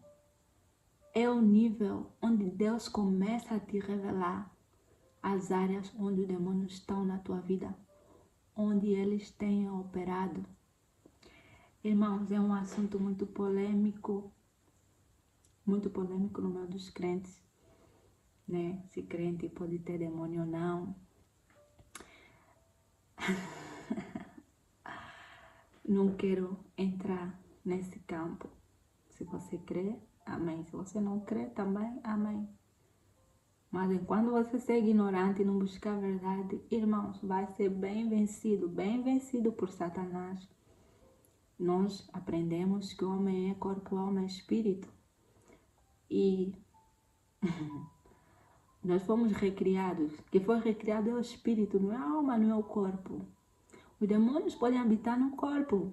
É o nível onde Deus começa a te revelar as áreas onde os demônios estão na tua vida, onde eles têm operado. Irmãos, é um assunto muito polêmico no meio dos crentes, né? Se crente pode ter demônio ou não. Não quero entrar nesse campo. Se você crê, amém. Se você não crê, também, amém. Mas enquanto você ser ignorante e não buscar a verdade, irmãos, vai ser bem vencido por Satanás. Nós aprendemos que o homem é corpo, o homem é espírito. E nós fomos recriados. Que foi recriado é o espírito, não é a alma, não é o corpo. Os demônios podem habitar no corpo.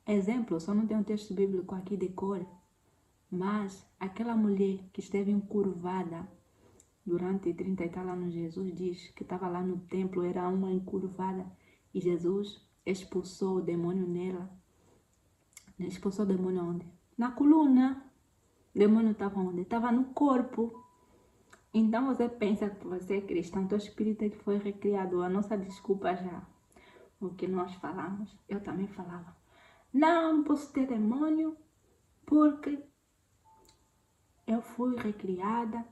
Exemplo, só não tem um texto bíblico aqui de cor, mas aquela mulher que esteve encurvada durante 30 e tal anos, Jesus diz que estava lá no templo, era uma encurvada, e Jesus expulsou o demônio nela. Expulsou o demônio onde? Na coluna. O demônio estava onde? Estava no corpo. Então você pensa que você é cristão, teu espírito é que foi recriado. A nossa desculpa já, o que nós falamos, eu também falava. Não posso ter demônio porque eu fui recriada.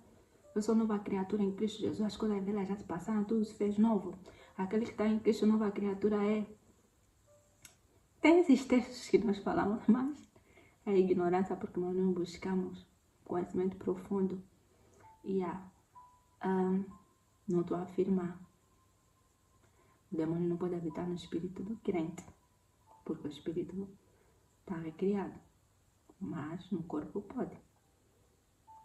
Eu sou nova criatura em Cristo Jesus. As coisas velhas já se passaram, tudo se fez novo. Aquele que está em Cristo, nova criatura é. Tem esses textos que nós falamos, mas é ignorância porque nós não buscamos conhecimento profundo. E não estou a afirmar. O demônio não pode habitar no espírito do crente, porque o espírito está recriado, mas no corpo pode.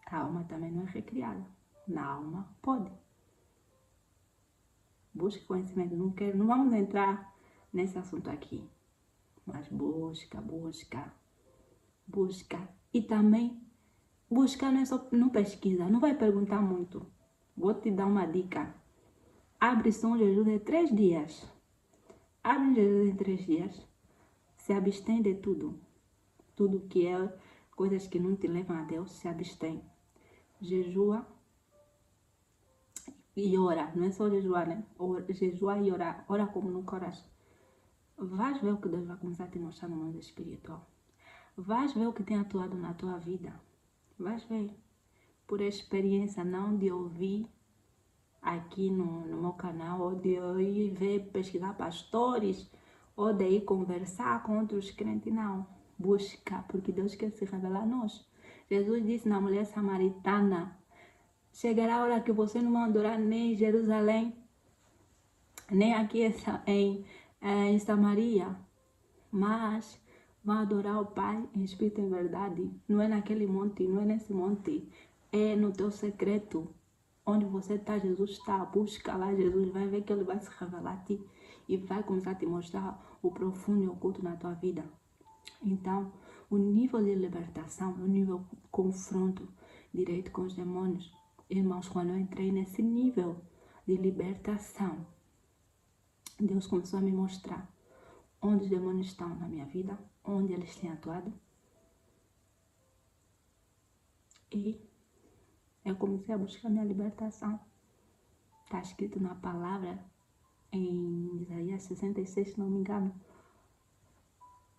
A alma também não é recriada, na alma pode. Busque conhecimento, não vamos entrar nesse assunto aqui, mas busca. E também buscar não é só, não pesquisa, não vai perguntar muito. Vou te dar uma dica. Abre só um jejum de 3 dias. Abre um jejum de 3 dias. Se abstém de tudo. Tudo que é coisas que não te levam a Deus, se abstém. Jejua e ora. Não é só jejuar, né? Jejua e orar. Ora como nunca oraste. Vais ver o que Deus vai começar a te mostrar no mundo espiritual. Vais ver o que tem atuado na tua vida. Vais ver. Por experiência, não de ouvir aqui no meu canal, ou de eu ir ver, pesquisar pastores, ou de ir conversar com outros crentes, não. Busca, porque Deus quer se revelar a nós. Jesus disse na mulher samaritana: chegará a hora que você não vai adorar nem em Jerusalém, nem aqui em Samaria, mas vão adorar o Pai em espírito e em verdade. Não é naquele monte, não é nesse monte, é no teu secreto. Onde você está, Jesus está. Busca lá Jesus, vai ver que Ele vai se revelar a ti e vai começar a te mostrar o profundo e oculto na tua vida. Então, o nível de libertação, o nível de confronto direito com os demônios, irmãos, quando eu entrei nesse nível de libertação, Deus começou a me mostrar onde os demônios estão na minha vida, onde eles têm atuado. E eu comecei a buscar minha libertação. Está escrito na palavra, em Isaías 66, se não me engano.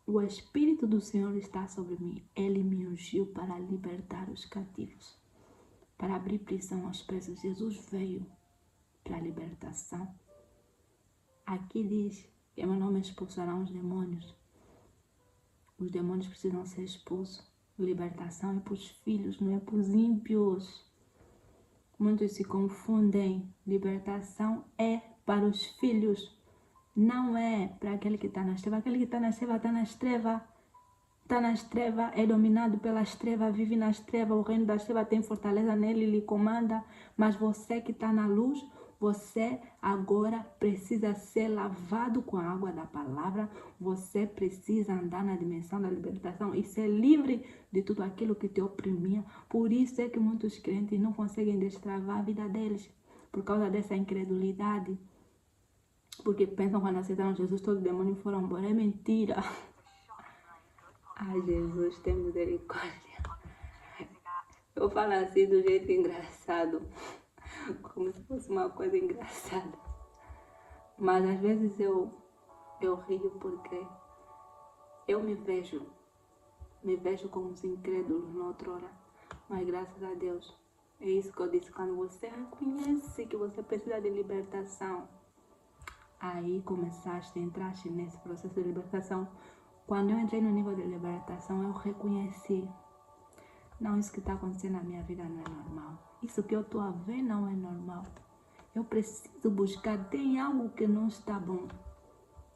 O Espírito do Senhor está sobre mim. Ele me ungiu para libertar os cativos, para abrir prisão aos presos. Jesus veio para a libertação. Aqui diz que em meu nome expulsarão os demônios. Os demônios precisam ser expulsos. Libertação é para os filhos, não é para os ímpios. Muitos se confundem. Libertação é para os filhos. Não é para aquele que está nas trevas. Aquele que está nas trevas, está nas trevas. Está nas trevas, é dominado pelas trevas, vive nas trevas. O reino das trevas tem fortaleza nele, lhe comanda. Mas você que está na luz, você agora precisa ser lavado com a água da palavra. Você precisa andar na dimensão da libertação e ser livre de tudo aquilo que te oprimia. Por isso é que muitos crentes não conseguem destravar a vida deles, por causa dessa incredulidade. Porque pensam quando aceitaram Jesus, todo demônio foram embora. É mentira. Ai, Jesus, tem misericórdia. Eu falo assim do jeito engraçado, como se fosse uma coisa engraçada. Mas às vezes eu rio porque eu me vejo como os incrédulos na outrora. Mas graças a Deus, é isso que eu disse, quando você reconhece que você precisa de libertação, aí começaste, entraste nesse processo de libertação. Quando eu entrei no nível de libertação, eu reconheci, não, isso que está acontecendo na minha vida não é normal. Isso que eu estou a ver não é normal. Eu preciso buscar, tem algo que não está bom.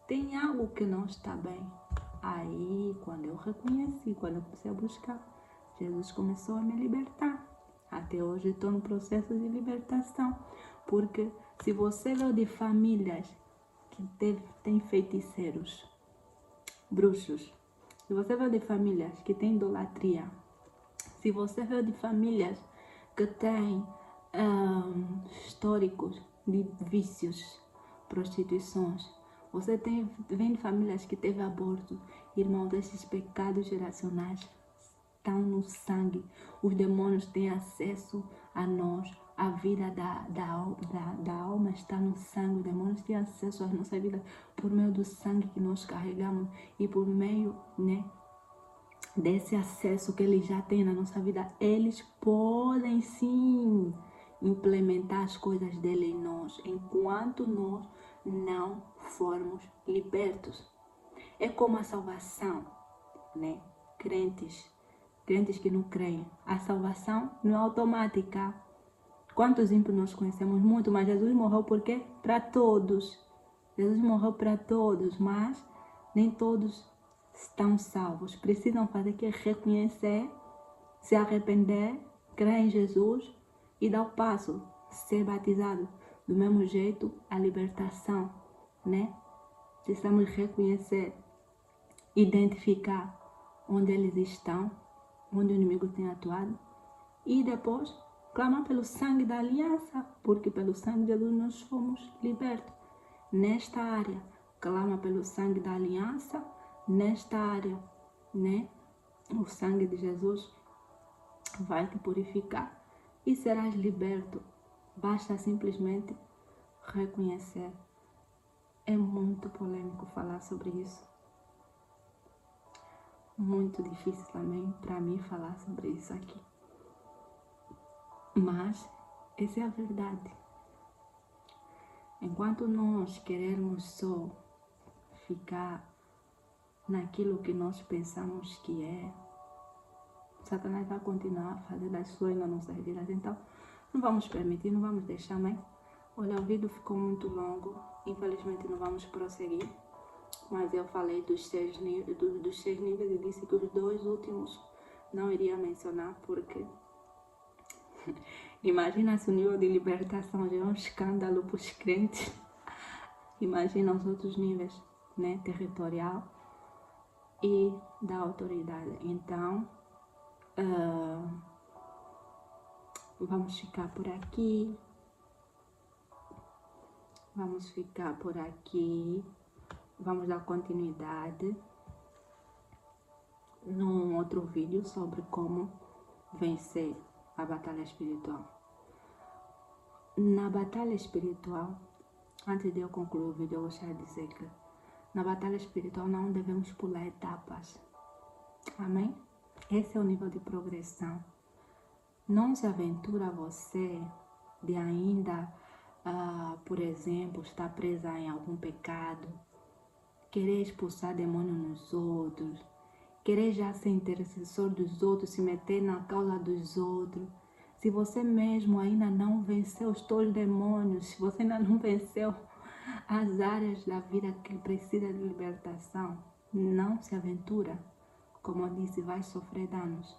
Tem algo que não está bem. Aí, quando eu reconheci, quando eu comecei a buscar, Jesus começou a me libertar. Até hoje estou no processo de libertação. Porque se você veio de famílias que tem feiticeiros, bruxos, se você veio de famílias que tem idolatria, se você veio de famílias que têm históricos de vícios, prostituições, você vem de famílias que teve aborto, irmãos, esses pecados geracionais estão no sangue. Os demônios têm acesso a nós. A vida da alma está no sangue. Os demônios têm acesso à nossa vida por meio do sangue que nós carregamos e por meio, desse acesso que eles já têm na nossa vida. Eles podem sim implementar as coisas dele em nós, enquanto nós não formos libertos. É como a salvação, crentes que não creem. A salvação não é automática. Quantos ímpios nós conhecemos muito, mas Jesus morreu por quê? Para todos. Jesus morreu para todos, mas nem todos estão salvos. Precisam fazer que reconhecer, se arrepender, crer em Jesus e dar o passo, ser batizado. Do mesmo jeito, a libertação, Precisamos reconhecer, identificar onde eles estão, onde o inimigo tem atuado e depois clamar pelo sangue da aliança, porque pelo sangue de Jesus nós fomos libertos. Nesta área, clama pelo sangue da aliança. Nesta área, o sangue de Jesus vai te purificar e serás liberto. Basta simplesmente reconhecer. É muito polêmico falar sobre isso. Muito difícil também para mim falar sobre isso aqui. Mas essa é a verdade. Enquanto nós queremos só ficar naquilo que nós pensamos que é, Satanás vai continuar a fazer das suas nas nossas vidas. Então, não vamos permitir, não vamos deixar, mãe. Olha, o vídeo ficou muito longo. Infelizmente, não vamos prosseguir. Mas eu falei dos 6 níveis e disse que os 2 últimos não iria mencionar, porque Imagina se o nível de libertação já é um escândalo para os crentes. Imagina os outros níveis, né? Territorial e da autoridade. Então, vamos ficar por aqui. Vamos ficar por aqui. Vamos dar continuidade num outro vídeo sobre como vencer a batalha espiritual. Na batalha espiritual, antes de eu concluir o vídeo, eu gostaria de dizer que na batalha espiritual não devemos pular etapas. Amém? Esse é o nível de progressão. Não se aventura você de ainda, por exemplo, estar presa em algum pecado, querer expulsar demônio nos outros, querer já ser intercessor dos outros, se meter na causa dos outros. Se você mesmo ainda não venceu os teus demônios, se você ainda não venceu as áreas da vida que precisa de libertação, não se aventura. Como eu disse, vai sofrer danos.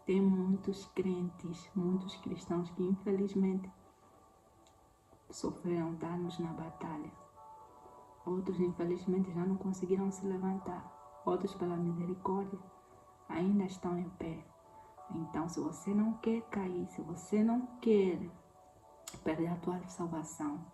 Tem muitos crentes, muitos cristãos que infelizmente sofreram danos na batalha. Outros infelizmente já não conseguiram se levantar. Outros, pela misericórdia, ainda estão em pé. Então, se você não quer cair, se você não quer perder a tua salvação,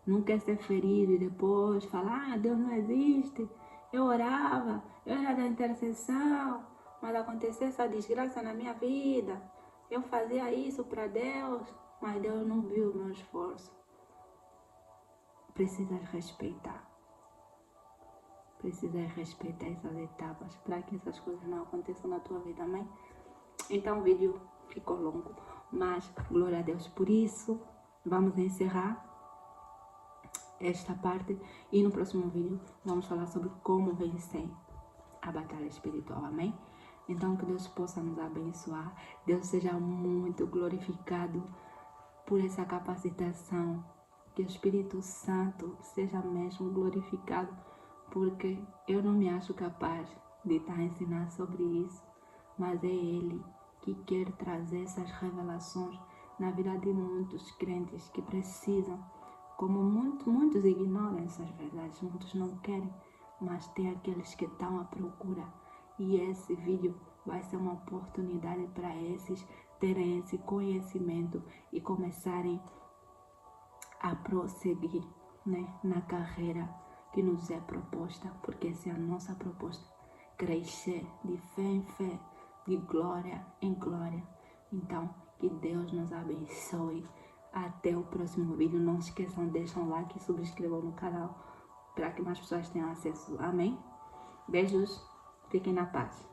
não quer ser ferido e depois falar, Deus não existe, eu orava, eu era da intercessão, mas aconteceu essa desgraça na minha vida, eu fazia isso para Deus, mas Deus não viu o meu esforço. Precisas respeitar. Precisas respeitar essas etapas para que essas coisas não aconteçam na tua vida, amém? Então o vídeo ficou longo, mas glória a Deus por isso. Vamos encerrar esta parte e no próximo vídeo vamos falar sobre como vencer a batalha espiritual, amém? Então que Deus possa nos abençoar, Deus seja muito glorificado por essa capacitação, que o Espírito Santo seja mesmo glorificado, porque eu não me acho capaz de estar a ensinar sobre isso, mas é Ele que quer trazer essas revelações na vida de muitos crentes que precisam. Como muitos ignoram essas verdades, muitos não querem, mas tem aqueles que estão à procura. E esse vídeo vai ser uma oportunidade para esses terem esse conhecimento e começarem a prosseguir, né, na carreira que nos é proposta, porque essa é a nossa proposta, crescer de fé em fé, de glória em glória. Então, que Deus nos abençoe. Até o próximo vídeo. Não esqueçam, deixem um like e subscrevam no canal para que mais pessoas tenham acesso. Amém? Beijos. Fiquem na paz.